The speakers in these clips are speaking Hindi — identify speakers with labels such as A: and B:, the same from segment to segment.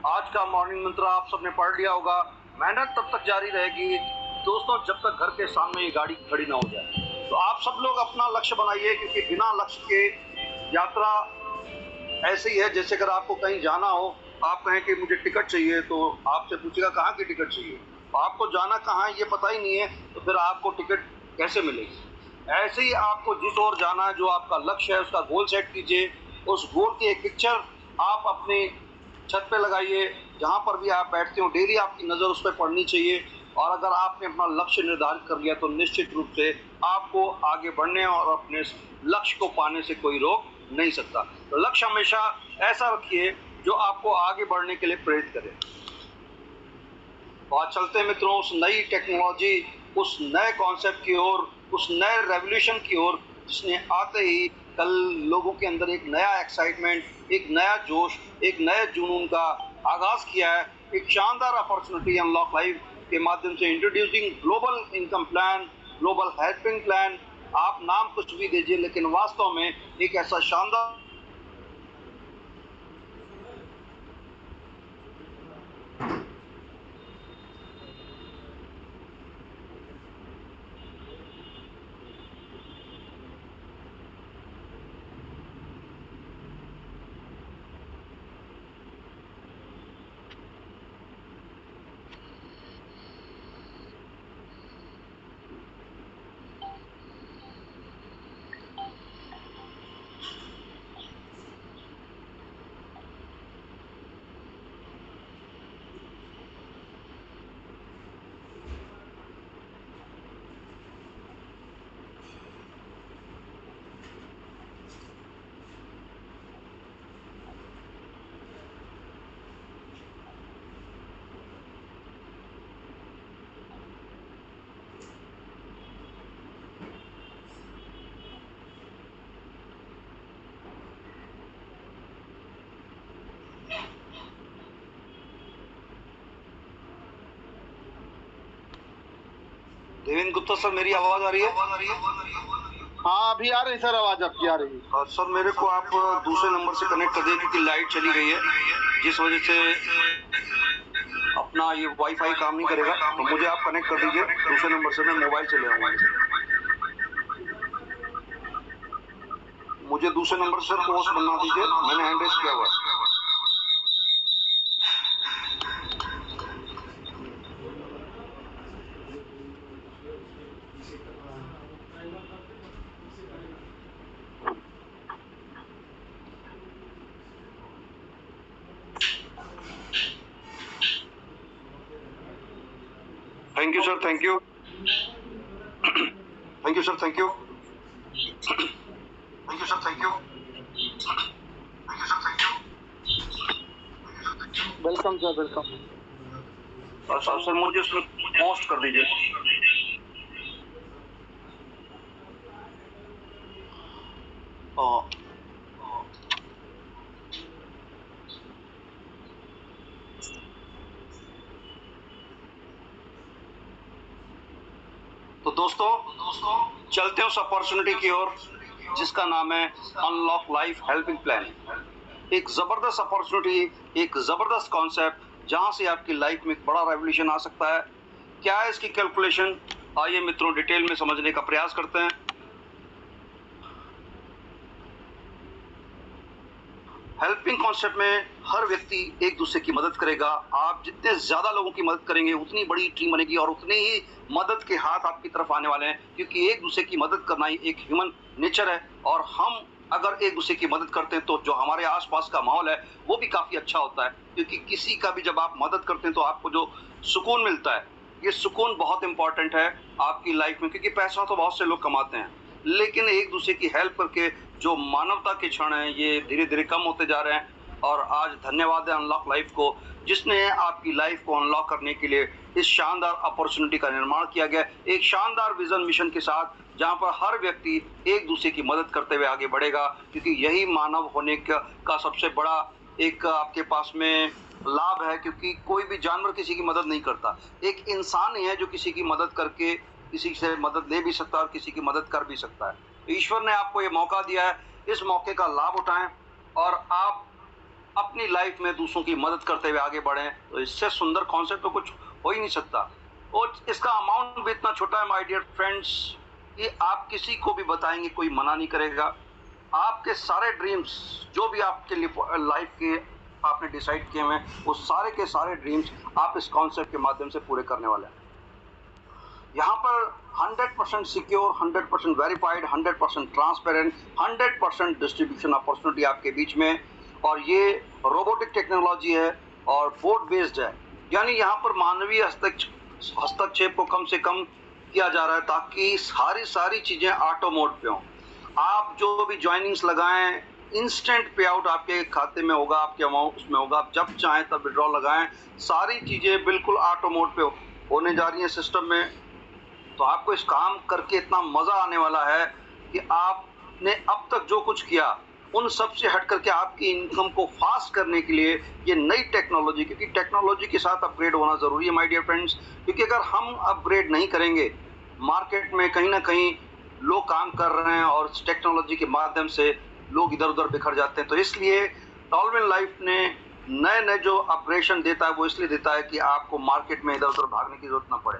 A: आज का मॉर्निंग मंत्र आप सबने पढ़ लिया होगा, मेहनत तब तक जारी रहेगी दोस्तों जब तक घर के सामने ये गाड़ी खड़ी ना हो जाए। तो आप सब लोग अपना लक्ष्य बनाइए, क्योंकि बिना लक्ष्य के यात्रा ऐसे ही है जैसे अगर आपको कहीं जाना हो, आप कहें कि मुझे टिकट चाहिए, तो आपसे पूछेगा कहाँ की टिकट चाहिए, आपको जाना कहाँ है ये पता ही नहीं है, तो फिर आपको टिकट कैसे मिलेगी। ऐसे ही आपको जिस ओर जाना है, जो आपका लक्ष्य है, उसका गोल सेट कीजिए। उस गोल की एक पिक्चर आप अपनी छत पे लगाइए, जहाँ पर भी आप बैठते हो डेली आपकी नज़र उस पर पड़नी चाहिए। और अगर आपने अपना लक्ष्य निर्धारित कर लिया तो निश्चित रूप से आपको आगे बढ़ने और अपने लक्ष्य को पाने से कोई रोक नहीं सकता। तो लक्ष्य हमेशा ऐसा रखिए जो आपको आगे बढ़ने के लिए प्रेरित करे। तो आज चलते हैं मित्रों उस नई टेक्नोलॉजी, उस नए कॉन्सेप्ट की ओर, उस नए रेवोल्यूशन की ओर, जिसने आते ही कल लोगों के अंदर एक नया एक्साइटमेंट, एक नया जोश, एक नए जुनून का आगाज किया है। एक शानदार अपॉर्चुनिटी अनलॉक लाइफ के माध्यम से introducing global income plan, global helping plan. आप नाम कुछ भी दीजिए, लेकिन वास्तव में एक ऐसा शानदार देवेंद्र गुप्ता सर, मेरी आवाज आ रही है?
B: हाँ अभी आ रही सर, आवाज आपकी आ रही है।
A: सर मेरे को आप दूसरे नंबर से कनेक्ट कर दिए, क्योंकि लाइट चली गई है, जिस वजह से अपना ये वाईफाई काम नहीं करेगा। तो मुझे आप कनेक्ट कर दीजिए दूसरे नंबर से, मैं मोबाइल से ले आऊंगा। मुझे दूसरे नंबर से सर पोस्ट बना दीजिए, मैंने हैंड रेस किया हुआ है। Thank you sir, thank you, thank you sir, thank you, thank you sir, thank you, thank you sir, thank you.
B: Welcome sir, welcome.
A: Sir मुझे उसमें पोस्ट कर दीजिए। तो दोस्तों चलते हैं उस अपॉर्चुनिटी की ओर जिसका नाम है अनलॉक लाइफ हेल्पिंग प्लान। एक जबरदस्त अपॉर्चुनिटी, एक जबरदस्त कॉन्सेप्ट, जहां से आपकी लाइफ में एक बड़ा रेवोल्यूशन आ सकता है। क्या है इसकी कैलकुलेशन, आइए मित्रों डिटेल में समझने का प्रयास करते हैं। हेल्पिंग कॉन्सेप्ट में हर व्यक्ति एक दूसरे की मदद करेगा। आप जितने ज्यादा लोगों की मदद करेंगे उतनी बड़ी टीम बनेगी और उतने ही मदद के हाथ आपकी तरफ आने वाले हैं, क्योंकि एक दूसरे की मदद करना ही एक ह्यूमन नेचर है। और हम अगर एक दूसरे की मदद करते हैं तो जो हमारे आसपास का माहौल है वो भी काफी अच्छा होता है, क्योंकि किसी का भी जब आप मदद करते हैं तो आपको जो सुकून मिलता है, ये सुकून बहुत इंपॉर्टेंट है आपकी लाइफ में। क्योंकि पैसा तो बहुत से लोग कमाते हैं, लेकिन एक दूसरे की हेल्प करके जो मानवता के क्षण हैं ये धीरे धीरे कम होते जा रहे हैं। और आज धन्यवाद है अनलॉक लाइफ को, जिसने आपकी लाइफ को अनलॉक करने के लिए इस शानदार अपॉर्चुनिटी का निर्माण किया गया, एक शानदार विजन मिशन के साथ, जहां पर हर व्यक्ति एक दूसरे की मदद करते हुए आगे बढ़ेगा। क्योंकि यही मानव होने का सबसे बड़ा एक आपके पास में लाभ है, क्योंकि कोई भी जानवर किसी की मदद नहीं करता, एक इंसान ही है जो किसी की मदद करके किसी से मदद ले भी सकता है और किसी की मदद कर भी सकता है। ईश्वर ने आपको ये मौका दिया है, इस मौके का लाभ उठाएं और आप अपनी लाइफ में दूसरों की मदद करते हुए आगे बढ़ें, तो इससे सुंदर कॉन्सेप्ट तो कुछ हो ही नहीं सकता। और इसका अमाउंट भी इतना छोटा है माय डियर फ्रेंड्स कि आप किसी को भी बताएंगे कोई मना नहीं करेगा। आपके सारे ड्रीम्स जो भी आपके लिए लाइफ के आपने डिसाइड किए हुए हैं, वो सारे के सारे ड्रीम्स आप इस कॉन्सेप्ट के माध्यम से पूरे करने वाले हैं। यहाँ पर 100% secure, 100% verified, 100% transparent, 100% distribution opportunity आपके बीच में, और ये रोबोटिक टेक्नोलॉजी है और बोर्ड बेस्ड है, यानी यहाँ पर मानवीय हस्तक्षेप को कम से कम किया जा रहा है ताकि सारी चीजें ऑटो मोड पे हों। आप जो भी ज्वाइनिंग्स लगाएं, इंस्टेंट पे आउट आपके खाते में होगा, आपके अमाउंट उसमें होगा, आप जब चाहें तब विड्रॉ लगाएं, सारी चीजें बिल्कुल ऑटो मोड पे होने जा रही हैं सिस्टम में। तो आपको इस काम करके इतना मजा आने वाला है कि आपने अब तक जो कुछ किया उन सब से हट करके आपकी इनकम को फास्ट करने के लिए ये नई टेक्नोलॉजी, क्योंकि टेक्नोलॉजी के साथ अपग्रेड होना जरूरी है माय डियर फ्रेंड्स, क्योंकि अगर हम अपग्रेड नहीं करेंगे, मार्केट में कहीं ना कहीं लोग काम कर रहे हैं और टेक्नोलॉजी के माध्यम से लोग इधर उधर बिखर जाते हैं। तो इसलिए टॉलविन लाइफ ने नए जो ऑपरेशन देता है वो इसलिए देता है कि आपको मार्केट में इधर उधर भागने की जरूरत ना पड़े,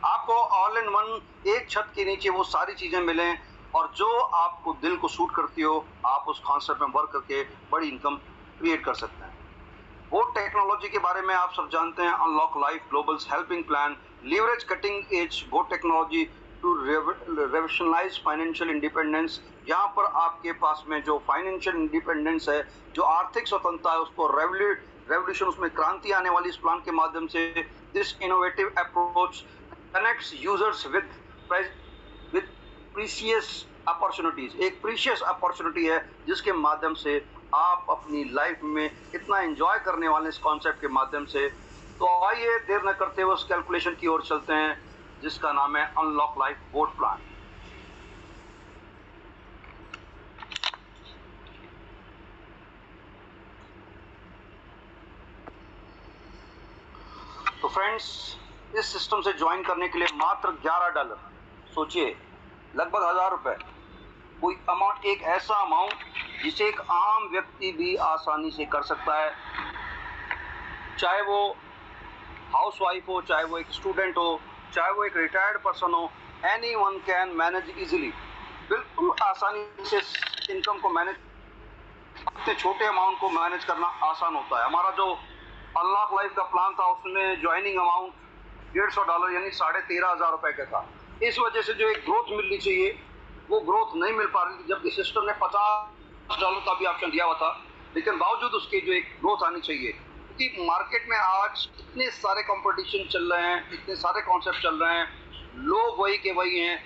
A: आपको ऑल इन वन एक छत के नीचे वो सारी चीजें मिलें, और जो आपको दिल को सूट करती हो आप उस कॉन्सेप्ट में वर्क करके बड़ी इनकम क्रिएट कर सकते हैं। वो टेक्नोलॉजी के बारे में आप सब जानते हैं, unlock life globals helping plan, leverage cutting edge वो technology to revolutionize financial independence. यहाँ पर आपके पास में जो फाइनेंशियल इंडिपेंडेंस है, जो आर्थिक स्वतंत्रता है, उसको रेवोल्यूशन, उसमें क्रांति आने वाली इस प्लान के माध्यम से। This innovative approach connects users with precious opportunities, एक प्रीशियस अपॉर्चुनिटी है जिसके माध्यम से आप अपनी लाइफ में इतना एंजॉय करने वाले इस कॉन्सेप्ट के माध्यम से। तो आइए देर न करते हुए उस कैलकुलेशन की ओर चलते हैं जिसका नाम है अनलॉक लाइफ बोर्ड प्लान। तो फ्रेंड्स, इस सिस्टम से ज्वाइन करने के लिए मात्र $11, सोचिए लगभग 1000 रुपए, कोई अमाउंट, एक ऐसा अमाउंट जिसे एक आम व्यक्ति भी आसानी से कर सकता है, चाहे वो हाउसवाइफ हो, चाहे वो एक स्टूडेंट हो, चाहे वो एक रिटायर्ड पर्सन हो, एनीवन कैन मैनेज इजीली। बिल्कुल आसानी से इनकम को मैनेज, इतने छोटे अमाउंट को मैनेज करना आसान होता है। हमारा जो अनलॉक लाइफ का प्लान था उसमें ज्वाइनिंग अमाउंट $150 यानी 13,500 रुपए का था। इस वजह से जो एक ग्रोथ मिलनी चाहिए वो ग्रोथ नहीं मिल पा रही थी, जबकि सिस्टम ने $50 का भी ऑप्शन दिया हुआ था, लेकिन बावजूद उसके जो एक ग्रोथ आनी चाहिए, क्योंकि मार्केट में आज इतने सारे कंपटीशन चल रहे हैं, इतने सारे कॉन्सेप्ट चल रहे हैं, लोग वही के वही हैं,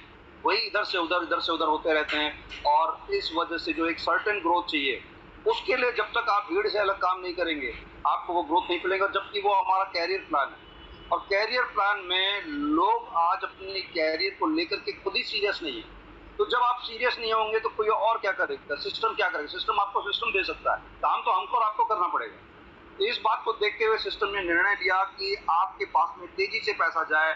A: वही इधर से उधर होते रहते हैं, और इस वजह से जो एक सर्टेन ग्रोथ चाहिए उसके लिए जब तक आप भीड़ से अलग काम नहीं करेंगे आपको वो ग्रोथ नहीं मिलेगा, जबकि वो हमारा कैरियर प्लान है। और कैरियर प्लान में लोग आज अपने कैरियर को लेकर के खुद ही सीरियस नहीं है, तो जब आप सीरियस नहीं होंगे तो कोई और क्या करेगा, सिस्टम क्या करेगा? सिस्टम आपको सिस्टम दे सकता है, काम तो हमको और आपको करना पड़ेगा। तो इस बात को देखते हुए सिस्टम ने निर्णय लिया कि आपके पास में तेजी से पैसा जाए,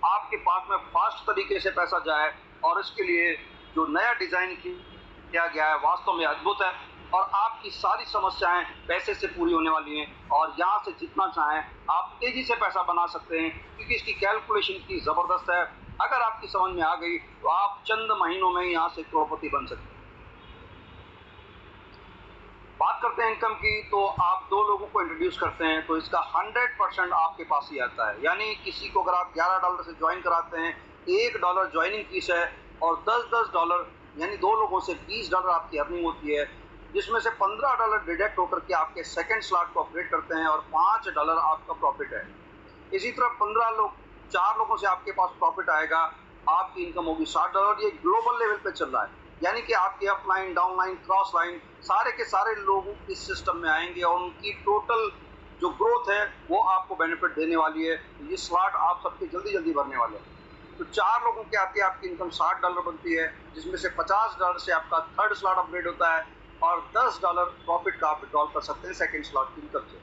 A: आपके पास में फास्ट तरीके से पैसा जाए, और इसके लिए जो नया डिजाइन किया गया है वास्तव में अद्भुत है, और आपकी सारी समस्याएं पैसे से पूरी होने वाली हैं, और यहाँ से जितना चाहें आप तेजी से पैसा बना सकते हैं, क्योंकि इसकी कैलकुलेशन इतनी जबरदस्त है। अगर आपकी समझ में आ गई तो आप चंद महीनों में यहाँ से करोड़पति बन सकते हैं। बात करते हैं इनकम की, तो आप दो लोगों को इंट्रोड्यूस करते हैं तो इसका 100% आपके पास ही आता है। यानी किसी को अगर आप $11 से ज्वाइन कराते हैं, $1 ज्वाइनिंग फीस है, और $10 यानी दो लोगों से $20 आपकी अर्निंग होती है, जिसमें से $15 डिडक्ट होकर के आपके सेकंड स्लॉट को अपग्रेड करते हैं, और $5 आपका प्रॉफिट है। इसी तरह 4 लोगों से आपके पास प्रॉफिट आएगा, आपकी इनकम होगी $60। ये ग्लोबल लेवल पे चल रहा है, यानी कि आपके अपलाइन, डाउनलाइन, क्रॉस लाइन सारे के सारे लोग इस सिस्टम में आएंगे, और उनकी टोटल जो ग्रोथ है वो आपको बेनिफिट देने वाली है। ये स्लॉट आप सबके जल्दी भरने वाले हैं। तो 4 लोगों के आते आपकी इनकम $60 बनती है, जिसमें से $50 से आपका थर्ड स्लॉट अपग्रेड होता है, और $10 प्रॉफिट का आप विड्रॉल कर सकते हैं सेकंड स्लॉट की इनकम से।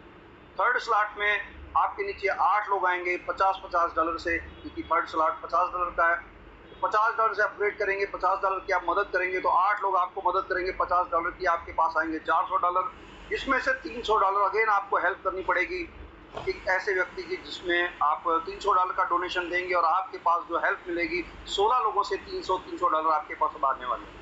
A: थर्ड स्लॉट में आपके नीचे 8 लोग आएंगे $50 से, क्योंकि थर्ड स्लॉट $50 का है। तो $50 से अपग्रेड करेंगे, $50 की आप मदद करेंगे, तो 8 लोग आपको मदद करेंगे, $50 की आपके पास आएंगे $400, जिसमें से $300 अगेन आपको हेल्प करनी पड़ेगी एक ऐसे व्यक्ति की जिसमें आप $300 का डोनेशन देंगे और आपके पास जो हेल्प मिलेगी 16 लोगों से $300 आपके पास अब आने वाले हैं।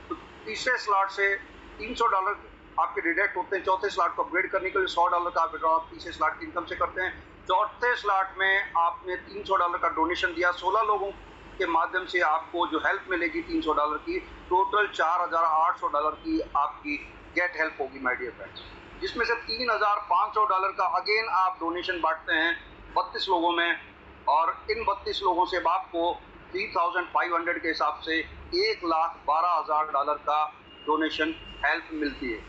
A: तो तीसरे स्लॉट से $300 आपके डिडक्ट होते हैं। चौथे स्लॉट को अपग्रेड करने के लिए $100 का विड्रॉ आप तीसरे स्लॉट की इनकम से करते हैं। चौथे स्लॉट में आपने $300 का डोनेशन दिया, 16 लोगों के माध्यम से आपको जो हेल्प मिलेगी $300 की, टोटल $4,800 की आपकी गेट हेल्प होगी माय डियर फ्रेंड्स, जिसमें से $3,500 का अगेन आप डोनेशन बांटते हैं 32 लोगों में, और इन 32 लोगों से आपको 3,500 के हिसाब से $1,12,000 का डोनेशन हेल्प मिलती है।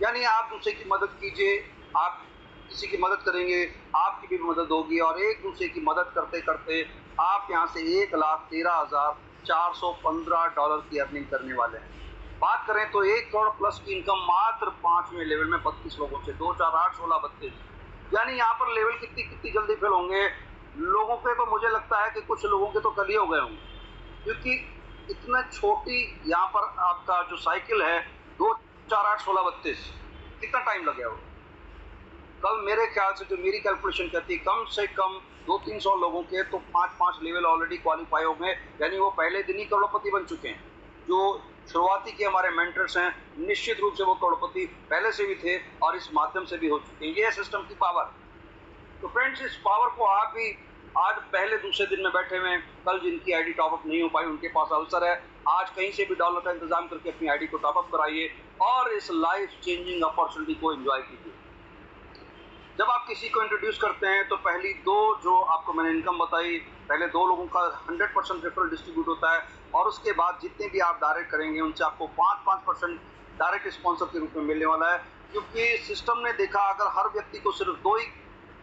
A: यानी आप दूसरे की मदद कीजिए, आप किसी की मदद करेंगे, आपकी भी मदद होगी, और एक दूसरे की मदद करते करते आप यहाँ से $1,13,415 की अर्निंग करने वाले हैं। बात करें तो 1 करोड़ प्लस की इनकम मात्र 5वें लेवल में 32 लोगों से, 2, 4, 8, 16, 32। यानी यहाँ पर लेवल कितनी जल्दी फिल होंगे लोगों के, तो मुझे लगता है कि कुछ लोगों के तो कल ही हो गए होंगे, क्योंकि इतना छोटी यहाँ पर आपका जो साइकिल है 2, 4, 8, 16, 32, कितना टाइम लगे हो। कल मेरे ख्याल से जो मेरी कैलकुलेशन कहती है कम से कम 200-300 लोगों के तो 5-5 लेवल ऑलरेडी क्वालिफाई हो गए, यानी वो पहले दिन ही करोड़पति बन चुके हैं। जो शुरुआती के हमारे मेंटर्स हैं निश्चित रूप से वो करोड़पति पहले से भी थे और इस माध्यम से भी हो चुके हैं। ये है सिस्टम की पावर। तो फ्रेंड्स, इस पावर को आप भी आज पहले दूसरे दिन में बैठे हुए हैं, कल जिनकी आईडी टॉपअप नहीं हो पाई उनके पास अवसर है, आज कहीं से भी डॉलर का इंतजाम करके अपनी आईडी को टॉपअप कराइए और इस लाइफ चेंजिंग अपॉर्चुनिटी को एंजॉय कीजिए। जब आप किसी को इंट्रोड्यूस करते हैं तो पहली 2 जो आपको मैंने इनकम बताई, पहले 2 लोगों का 100% रेफरल डिस्ट्रीब्यूट होता है, और उसके बाद जितने भी आप डायरेक्ट करेंगे उनसे आपको 5% डायरेक्ट स्पॉन्सर के रूप में मिलने वाला है। क्योंकि सिस्टम ने देखा अगर हर व्यक्ति को सिर्फ 2 ही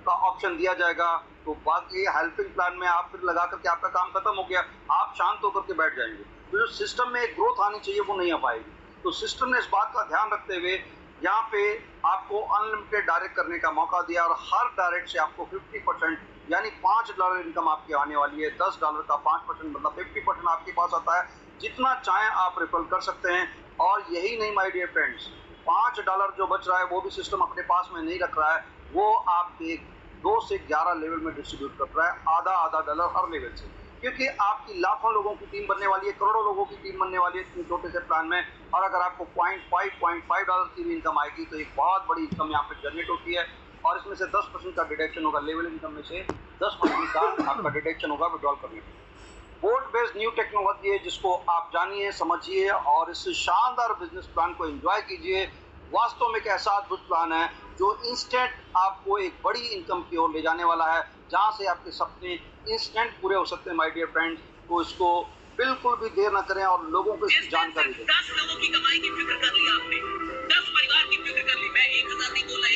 A: का ऑप्शन दिया जाएगा तो बाकी हेल्पिंग प्लान में आप फिर लगा करके आपका काम खत्म हो गया, आप शांत होकर के बैठ जाएंगे, तो जो सिस्टम में एक ग्रोथ आनी चाहिए वो नहीं आ पाएगी। तो सिस्टम ने इस बात का ध्यान रखते हुए यहाँ पे आपको अनलिमिटेड डायरेक्ट करने का मौका दिया, और हर डायरेक्ट से आपको 50% यानी $5 इनकम आपकी आने वाली है। $10 का 5% मतलब 50% आपके पास आता है। जितना चाहें आप रेफर कर सकते हैं। और यही नहीं माय डियर फ्रेंड्स, $5 जो बच रहा है वो भी सिस्टम अपने पास में नहीं रख रहा है, वो आपके 2 से 11 लेवल में डिस्ट्रीब्यूट कर रहा है, आधा डॉलर हर लेवल से, क्योंकि आपकी लाखों लोगों की टीम बनने वाली है, करोड़ों लोगों की टीम बनने वाली है इतने छोटे से प्लान में। और अगर आपको $0.5 की भी इनकम आएगी तो एक बहुत बड़ी इनकम यहाँ पे जनरेट होती है, और इसमें से 10% का डिडक्शन होगा, लेवल इनकम में से 10% का आपका डिडक्शन होगा विड्रॉल करने के। बोर्ड बेस्ड न्यू टेक्नोलॉजी है जिसको आप जानिए, समझिए और इस शानदार बिजनेस प्लान को एंजॉय कीजिए। वास्तव में एक ऐसा अद्भुत प्लान है जो इंस्टेंट आपको एक बड़ी इनकम की ओर ले जाने वाला है, जहां से आपके सपने इंस्टेंट पूरे हो सकते हैं माय डियर फ्रेंड्स। तो इसको बिल्कुल भी देर न करें और लोगों को इसकी जानकारी दें।
C: 10 लोगों की कमाई की फिक्र कर ली आपने, 10 परिवार की फिक्र कर ली। मैं 1000 नहीं बोला,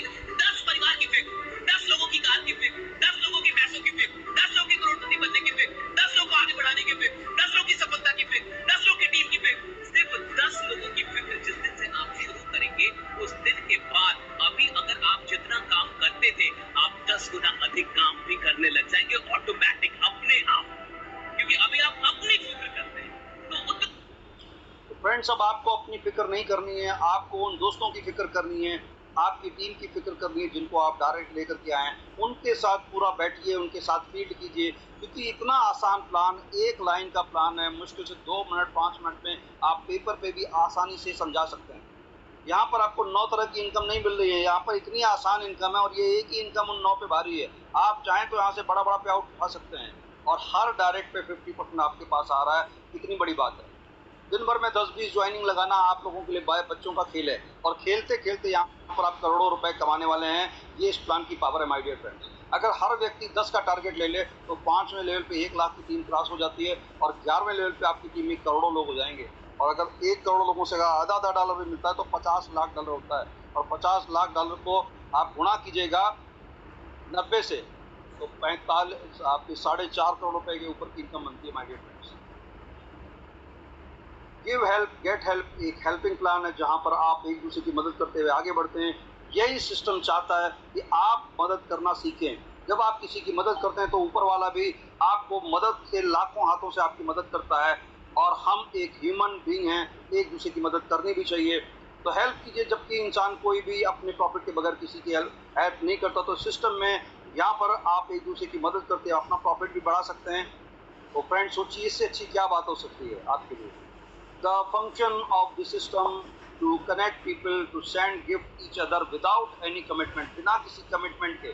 C: 10 परिवार की फिक्र, 10 लोगों की कार की फिक्र, 10 लोगों के पैसों की फिक्र, 10 लोगों के करोड़पति बनने की फिक्र, 10 लोगों को आगे बढ़ाने की फिक्र, 10 लोगों की सफलता की फिक्र, 10 लोगों की टीम की फिक्र। सिर्फ 10 लोगों की फिक्र जिस दिन से आप शुरू करेंगे उस दिन के बाद अभी अगर आप जितना काम करते थे आप 10 गुना अधिक काम भी करने लग जाएंगे ऑटोमेटिक अपने आप, क्योंकि अभी आप अपनी फिक्र करते हैं।
A: तो फ्रेंड्स, अब आपको अपनी फिक्र नहीं करनी है, आपको उन दोस्तों की फिक्र करनी है, आपकी टीम की फिक्र करनी है जिनको आप डायरेक्ट लेकर के आए हैं। उनके साथ पूरा बैठिए, उनके साथ फील्ड कीजिए, क्योंकि इतना आसान प्लान, एक लाइन का प्लान है, मुश्किल से 2 मिनट 5 मिनट में आप पेपर पे भी आसानी से समझा सकते हैं। यहाँ पर आपको 9 तरह की इनकम नहीं मिल रही है, यहाँ पर इतनी आसान इनकम है और ये एक ही इनकम उन 9 पे भारी है। आप चाहें तो यहाँ से बड़ा पे आउट उठा सकते हैं, और हर डायरेक्ट पे 50% आपके पास आ रहा है, कितनी बड़ी बात है। दिन भर में 10-20 ज्वाइनिंग लगाना आप लोगों के लिए बच्चों का खेल है, और खेलते खेलते यहाँ पर आप करोड़ों रुपए कमाने वाले हैं। ये इस प्लान की पावर है माय डियर फ्रेंड्स। अगर हर व्यक्ति 10 का टारगेट ले ले तो 5वें लेवल पे 1 लाख की टीम क्रॉस हो जाती है, और 11वें लेवल पे आपकी टीम में करोड़ों लोग हो जाएंगे। और अगर 1 करोड़ लोगों से आधा डॉलर भी मिलता है तो $50 लाख होता है, और $50 लाख को आप गुणा कीजिएगा 90 से, तो 45 आपके 4.5 करोड़ रुपए के ऊपर की इनकम बनती है my dear friends. Give help get help एक हेल्पिंग प्लान है जहां पर आप एक दूसरे की मदद करते हुए आगे बढ़ते हैं। यही सिस्टम चाहता है कि आप मदद करना सीखें। जब आप किसी की मदद करते हैं तो ऊपर वाला भी आपको मदद के लाखों हाथों से आपकी मदद करता है, और हम एक ह्यूमन बीइंग हैं, एक दूसरे की मदद करनी भी चाहिए। तो हेल्प कीजिए, जबकि इंसान कोई भी अपने प्रॉफिट के बगैर किसी की हेल्प नहीं करता। तो सिस्टम में यहाँ पर आप एक दूसरे की मदद करते हैं, अपना प्रॉफिट भी बढ़ा सकते हैं। तो फ्रेंड्स, सोचिए इससे अच्छी क्या बात हो सकती है आपके लिए। The function of the system to connect people, to send gift each other without any commitment, बिना किसी कमिटमेंट के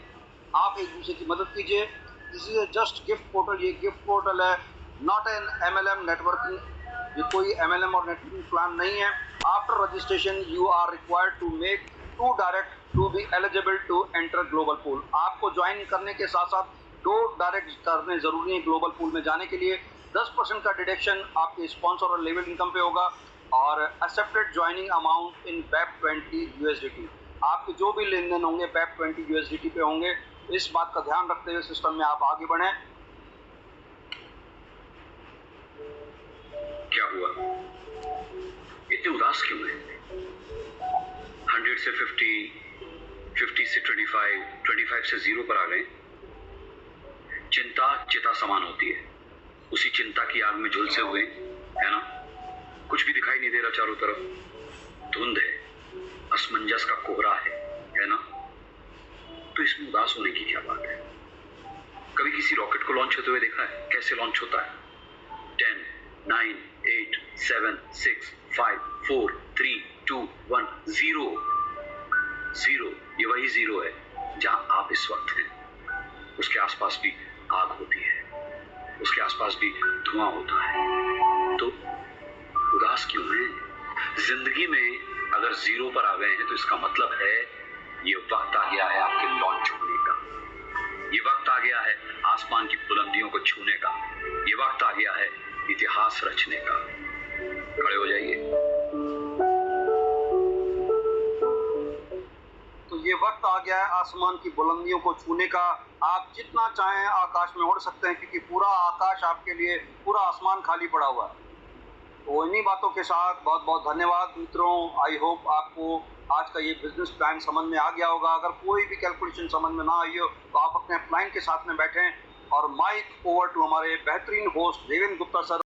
A: आप एक दूसरे की मदद कीजिए। This is just gift portal, ये गिफ्ट पोर्टल है, नॉट एन MLM नेटवर्किंग, ये कोई MLM और नेटवर्किंग प्लान नहीं है। After registration you are required to make 2 direct to be eligible to enter global pool. आपको ज्वाइन करने के साथ साथ 2 डायरेक्ट करने जरूरी है ग्लोबल पूल में जाने के लिए। 10% का डिडक्शन आपके स्पॉन्सर और लेवल इनकम पे होगा और accepted joining amount in BEP20 USDT। आपके जो भी लेन देन होंगे BEP20 USDT पे होंगे। इस बात का ध्यान रखते हुए सिस्टम में आप आगे बढ़ें।
D: क्या हुआ? इतने उदास क्यों हैं? 100 से 50, 50 से 25, 25 से 0 पर आ गए। चिंता चिता समान होती है, उसी चिंता की आग में झुलसे हुए, है ना? कुछ भी दिखाई नहीं दे रहा चारों तरफ, धुंध है, असमंजस का कोहरा है ना? तो इसमें उदास होने की क्या बात है? कभी किसी रॉकेट को लॉन्च होते हुए देखा है? कैसे लॉन्च होता है? 10, 9, 8, 7, 6, 5, 4, 3, 2, 1, 0। ये वही 0 है जहां आप इस वक्त हैं। उसके आसपास भी आग होती है, उसके आसपास भी धुआं होता है। तो उदास क्यों हैं? जिंदगी में अगर 0 पर आ गए हैं तो इसका मतलब है ये वक्त आ गया है आपके लॉन्च होने का। ये वक्त आ गया है आसमान की बुलंदियों को छूने का। ये वक्त आ गया है इतिहास रचने का। खड़े हो जाइए।
A: तो ये वक्त आ गया है आसमान की बुलंदियों को छूने का। आप जितना चाहें आकाश में उड़ सकते हैं, क्योंकि पूरा आकाश आपके लिए, पूरा आसमान खाली पड़ा हुआ है। तो इन्हीं बातों के साथ बहुत बहुत धन्यवाद मित्रों। आई होप आपको आज का ये बिजनेस प्लान समझ में आ गया होगा। अगर कोई भी कैलकुलेशन समझ में ना आई हो तो आप अपने क्लाइंट के साथ में बैठें और माइक ओवर टू हमारे बेहतरीन होस्ट देवेंद्र गुप्ता सर।